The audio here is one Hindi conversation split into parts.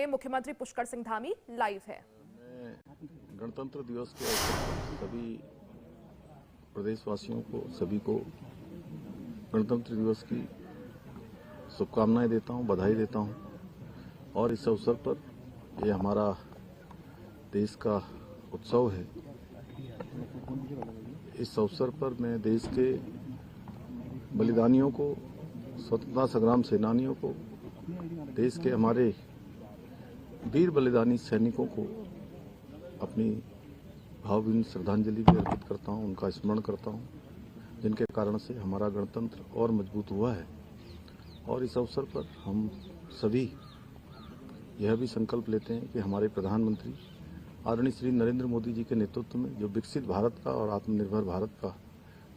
मुख्यमंत्री पुष्कर सिंह धामी लाइव है। गणतंत्र दिवस के अवसर पर सभी प्रदेशवासियों को, सभी को गणतंत्र दिवस की शुभकामनाएं देता हूं, बधाई देता हूं। और इस अवसर पर ये हमारा देश का उत्सव है। इस अवसर पर मैं देश के बलिदानियों को, स्वतंत्रता संग्राम सेनानियों को, देश के हमारे वीर बलिदानी सैनिकों को अपनी भावभीनी श्रद्धांजलि भी अर्पित करता हूं, उनका स्मरण करता हूं, जिनके कारण से हमारा गणतंत्र और मजबूत हुआ है। और इस अवसर पर हम सभी यह भी संकल्प लेते हैं कि हमारे प्रधानमंत्री आदरणीय श्री नरेंद्र मोदी जी के नेतृत्व में जो विकसित भारत का और आत्मनिर्भर भारत का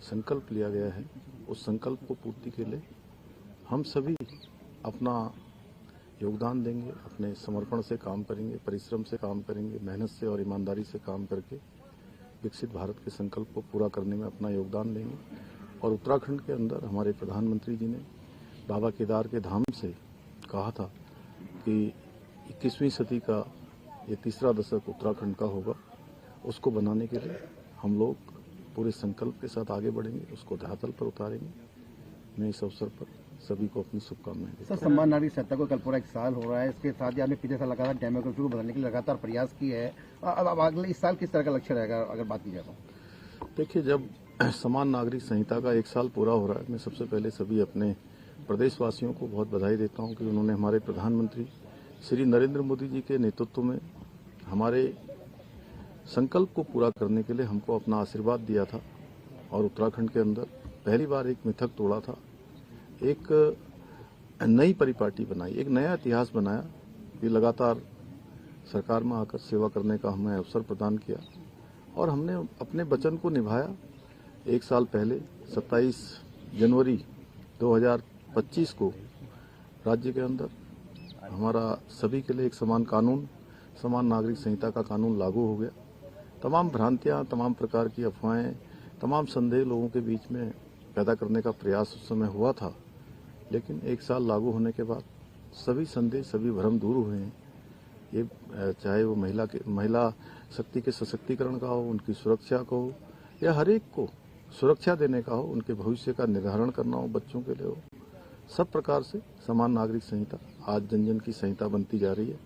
संकल्प लिया गया है, उस संकल्प को पूर्ति के लिए हम सभी अपना योगदान देंगे, अपने समर्पण से काम करेंगे, परिश्रम से काम करेंगे, मेहनत से और ईमानदारी से काम करके विकसित भारत के संकल्प को पूरा करने में अपना योगदान देंगे। और उत्तराखंड के अंदर हमारे प्रधानमंत्री जी ने बाबा केदार के धाम से कहा था कि 21वीं सदी का ये तीसरा दशक उत्तराखंड का होगा। उसको बनाने के लिए हम लोग पूरे संकल्प के साथ आगे बढ़ेंगे, उसको धरातल पर उतारेंगे। मैं इस अवसर पर सभी को अपनी शुभकामनाएं देता हूं। सर, सम्मान नागरिक संहिता को कल पूरा 1 साल हो रहा है। इसके साथ ही आपने पिछले साल लगातार डेमोक्रेसी को बढ़ाने के लिए लगातार प्रयास किए हैं। अब अगले इस साल किस तरह का लक्ष्य रहेगा, अगर बात की जाए तो? देखिए, जब समान नागरिक संहिता का 1 साल पूरा हो रहा है, मैं सबसे पहले सभी अपने प्रदेशवासियों को बहुत बधाई देता हूं कि उन्होंने हमारे प्रधानमंत्री श्री नरेंद्र मोदी जी के नेतृत्व में हमारे संकल्प को पूरा करने के लिए हमको अपना आशीर्वाद दिया था। और उत्तराखंड के अंदर पहली बार एक मिथक तोड़ा था, एक नई परिपाटी बनाई, एक नया इतिहास बनाया। ये लगातार सरकार में आकर सेवा करने का हमें अवसर प्रदान किया और हमने अपने वचन को निभाया। 1 साल पहले 27 जनवरी 2025 को राज्य के अंदर हमारा सभी के लिए एक समान कानून, समान नागरिक संहिता का कानून लागू हो गया। तमाम भ्रांतियां, तमाम प्रकार की अफवाहें, तमाम संदेह लोगों के बीच में पैदा करने का प्रयास उस समय हुआ था, लेकिन 1 साल लागू होने के बाद सभी संदेह, सभी भ्रम दूर हुए हैं। ये चाहे वो महिला शक्ति के सशक्तिकरण का हो, उनकी सुरक्षा का हो, या हर एक को सुरक्षा देने का हो, उनके भविष्य का निर्धारण करना हो, बच्चों के लिए हो, सब प्रकार से समान नागरिक संहिता आज जन जन की संहिता बनती जा रही है।